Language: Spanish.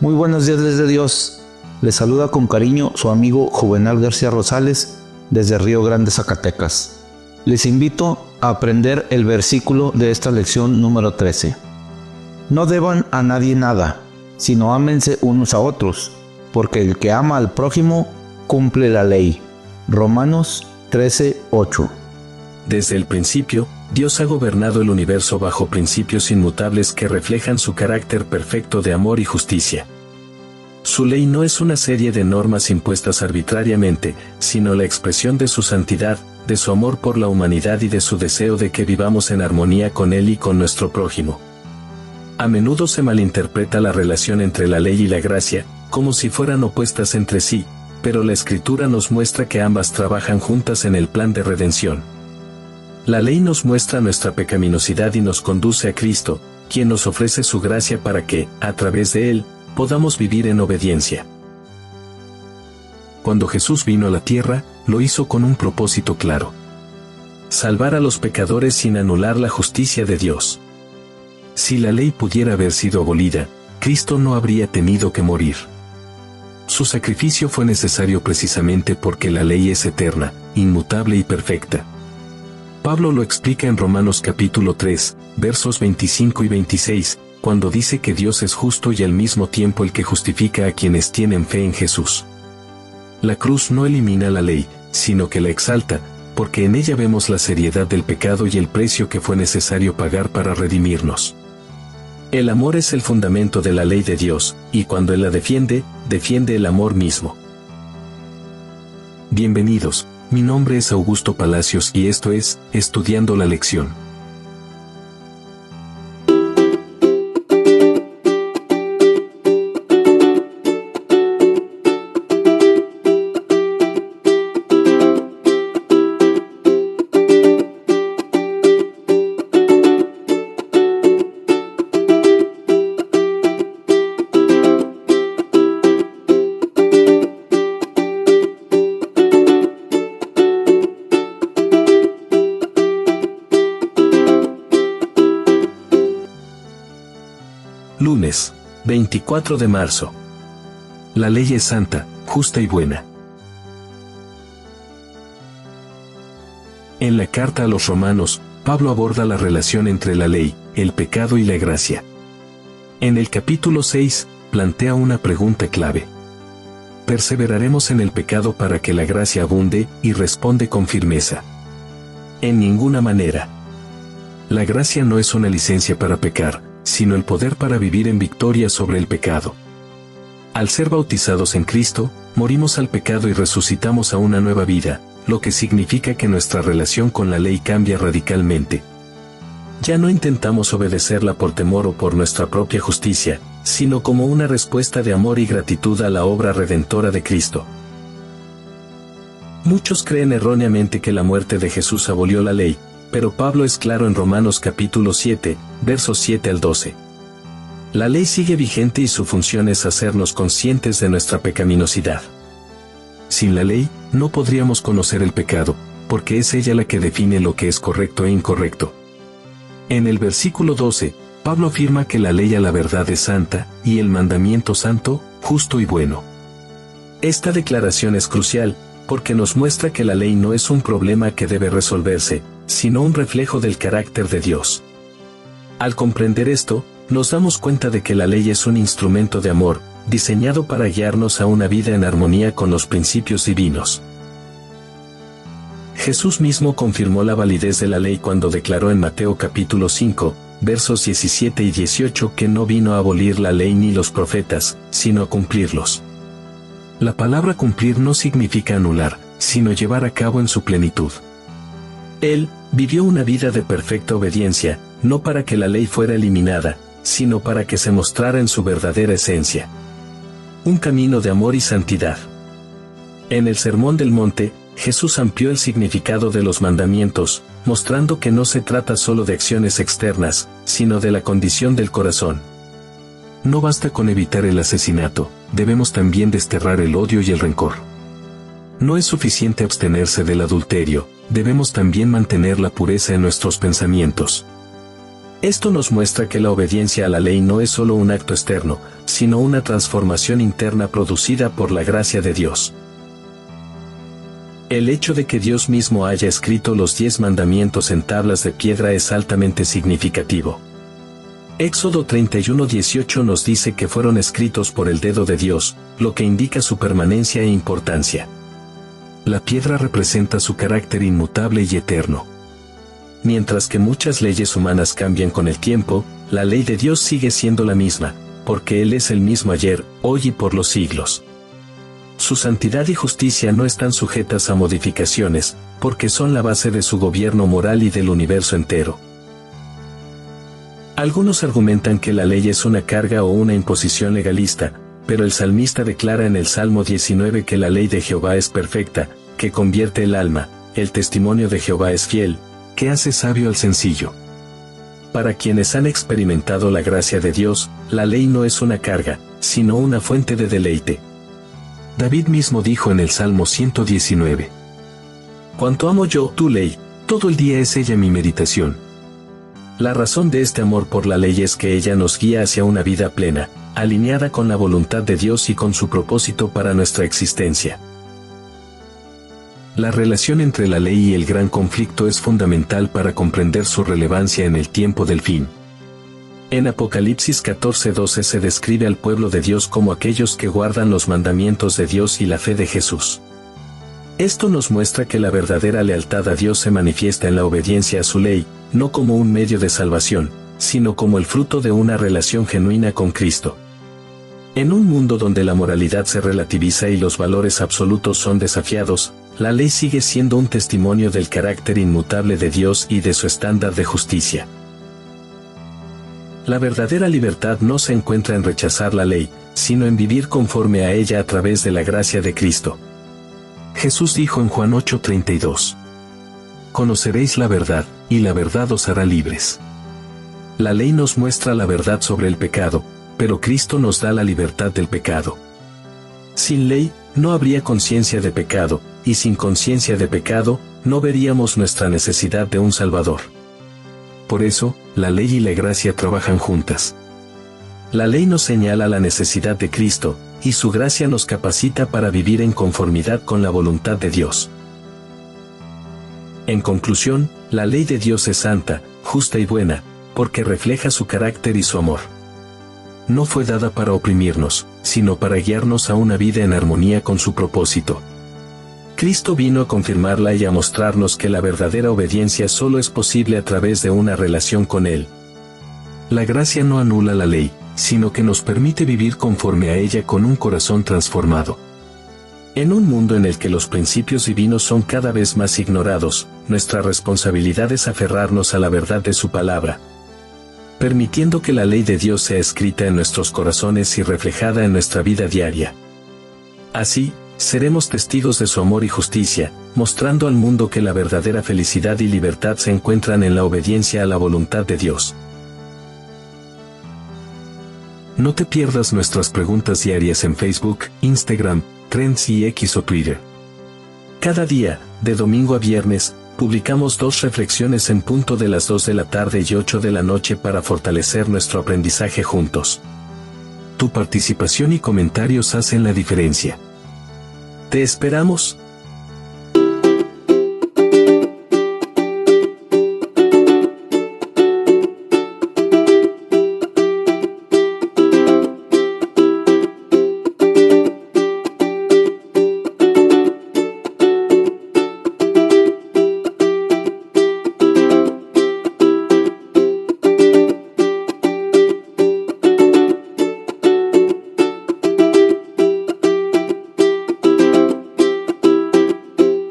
Muy buenos días desde Dios. Les saluda con cariño su amigo Juvenal García Rosales desde Río Grande, Zacatecas. Les invito a aprender el versículo de esta lección número 13. No deban a nadie nada, sino ámense unos a otros, porque el que ama al prójimo cumple la ley. Romanos 13:8. Desde el principio, Dios ha gobernado el universo bajo principios inmutables que reflejan su carácter perfecto de amor y justicia. Su ley no es una serie de normas impuestas arbitrariamente, sino la expresión de su santidad, de su amor por la humanidad y de su deseo de que vivamos en armonía con Él y con nuestro prójimo. A menudo se malinterpreta la relación entre la ley y la gracia, como si fueran opuestas entre sí, pero la Escritura nos muestra que ambas trabajan juntas en el plan de redención. La ley nos muestra nuestra pecaminosidad y nos conduce a Cristo, quien nos ofrece su gracia para que, a través de Él, podamos vivir en obediencia. Cuando Jesús vino a la tierra, lo hizo con un propósito claro: salvar a los pecadores sin anular la justicia de Dios. Si la ley pudiera haber sido abolida, Cristo no habría tenido que morir. Su sacrificio fue necesario precisamente porque la ley es eterna, inmutable y perfecta. Pablo lo explica en Romanos capítulo 3, versos 25 y 26, cuando dice que Dios es justo y al mismo tiempo el que justifica a quienes tienen fe en Jesús. La cruz no elimina la ley, sino que la exalta, porque en ella vemos la seriedad del pecado y el precio que fue necesario pagar para redimirnos. El amor es el fundamento de la ley de Dios, y cuando Él la defiende, defiende el amor mismo. Bienvenidos, mi nombre es Augusto Palacios y esto es Estudiando la Lección. Lunes, 24 de marzo. La ley es santa, justa y buena. En la carta a los Romanos, Pablo aborda la relación entre la ley, el pecado y la gracia. En el capítulo 6, plantea una pregunta clave: ¿perseveraremos en el pecado para que la gracia abunde? Y responde con firmeza: en ninguna manera. La gracia no es una licencia para pecar, sino el poder para vivir en victoria sobre el pecado. Al ser bautizados en Cristo, morimos al pecado y resucitamos a una nueva vida, lo que significa que nuestra relación con la ley cambia radicalmente. Ya no intentamos obedecerla por temor o por nuestra propia justicia, sino como una respuesta de amor y gratitud a la obra redentora de Cristo. Muchos creen erróneamente que la muerte de Jesús abolió la ley, pero Pablo es claro en Romanos capítulo 7, versos 7 al 12. La ley sigue vigente y su función es hacernos conscientes de nuestra pecaminosidad. Sin la ley, no podríamos conocer el pecado, porque es ella la que define lo que es correcto e incorrecto. En el versículo 12, Pablo afirma que la ley a la verdad es santa, y el mandamiento santo, justo y bueno. Esta declaración es crucial, porque nos muestra que la ley no es un problema que debe resolverse, sino un reflejo del carácter de Dios. Al comprender esto, nos damos cuenta de que la ley es un instrumento de amor, diseñado para guiarnos a una vida en armonía con los principios divinos. Jesús mismo confirmó la validez de la ley cuando declaró en Mateo capítulo 5, versos 17 y 18 que no vino a abolir la ley ni los profetas, sino a cumplirlos. La palabra cumplir no significa anular, sino llevar a cabo en su plenitud. Él vivió una vida de perfecta obediencia, no para que la ley fuera eliminada, sino para que se mostrara en su verdadera esencia. Un camino de amor y santidad. En el Sermón del Monte, Jesús amplió el significado de los mandamientos, mostrando que no se trata solo de acciones externas, sino de la condición del corazón. No basta con evitar el asesinato, debemos también desterrar el odio y el rencor. No es suficiente abstenerse del adulterio, debemos también mantener la pureza en nuestros pensamientos. Esto nos muestra que la obediencia a la ley no es solo un acto externo, sino una transformación interna producida por la gracia de Dios. El hecho de que Dios mismo haya escrito los 10 mandamientos en tablas de piedra es altamente significativo. Éxodo 31:18 nos dice que fueron escritos por el dedo de Dios, lo que indica su permanencia e importancia. La piedra representa su carácter inmutable y eterno. Mientras que muchas leyes humanas cambian con el tiempo, la ley de Dios sigue siendo la misma, porque Él es el mismo ayer, hoy y por los siglos. Su santidad y justicia no están sujetas a modificaciones, porque son la base de su gobierno moral y del universo entero. Algunos argumentan que la ley es una carga o una imposición legalista, pero el salmista declara en el Salmo 19 que la ley de Jehová es perfecta, que convierte el alma, el testimonio de Jehová es fiel, que hace sabio al sencillo. Para quienes han experimentado la gracia de Dios, la ley no es una carga, sino una fuente de deleite. David mismo dijo en el Salmo 119: Cuánto amo yo tu ley, todo el día es ella mi meditación. La razón de este amor por la ley es que ella nos guía hacia una vida plena, alineada con la voluntad de Dios y con su propósito para nuestra existencia. La relación entre la ley y el gran conflicto es fundamental para comprender su relevancia en el tiempo del fin. En Apocalipsis 14:12 se describe al pueblo de Dios como aquellos que guardan los mandamientos de Dios y la fe de Jesús. Esto nos muestra que la verdadera lealtad a Dios se manifiesta en la obediencia a su ley, no como un medio de salvación, sino como el fruto de una relación genuina con Cristo. En un mundo donde la moralidad se relativiza y los valores absolutos son desafiados, la ley sigue siendo un testimonio del carácter inmutable de Dios y de su estándar de justicia. La verdadera libertad no se encuentra en rechazar la ley, sino en vivir conforme a ella a través de la gracia de Cristo. Jesús dijo en Juan 8:32: Conoceréis la verdad, y la verdad os hará libres. La ley nos muestra la verdad sobre el pecado, pero Cristo nos da la libertad del pecado. Sin ley, no habría conciencia de pecado, y sin conciencia de pecado, no veríamos nuestra necesidad de un Salvador. Por eso, la ley y la gracia trabajan juntas. La ley nos señala la necesidad de Cristo, y su gracia nos capacita para vivir en conformidad con la voluntad de Dios. En conclusión, la ley de Dios es santa, justa y buena, porque refleja su carácter y su amor. No fue dada para oprimirnos, sino para guiarnos a una vida en armonía con su propósito. Cristo vino a confirmarla y a mostrarnos que la verdadera obediencia solo es posible a través de una relación con Él. La gracia no anula la ley, sino que nos permite vivir conforme a ella con un corazón transformado. En un mundo en el que los principios divinos son cada vez más ignorados, nuestra responsabilidad es aferrarnos a la verdad de su palabra, permitiendo que la ley de Dios sea escrita en nuestros corazones y reflejada en nuestra vida diaria. Así, seremos testigos de su amor y justicia, mostrando al mundo que la verdadera felicidad y libertad se encuentran en la obediencia a la voluntad de Dios. No te pierdas nuestras preguntas diarias en Facebook, Instagram, Threads y X o Twitter. Cada día, de domingo a viernes, publicamos 2 reflexiones en punto de las 2 de la tarde y 8 de la noche para fortalecer nuestro aprendizaje juntos. Tu participación y comentarios hacen la diferencia. Te esperamos.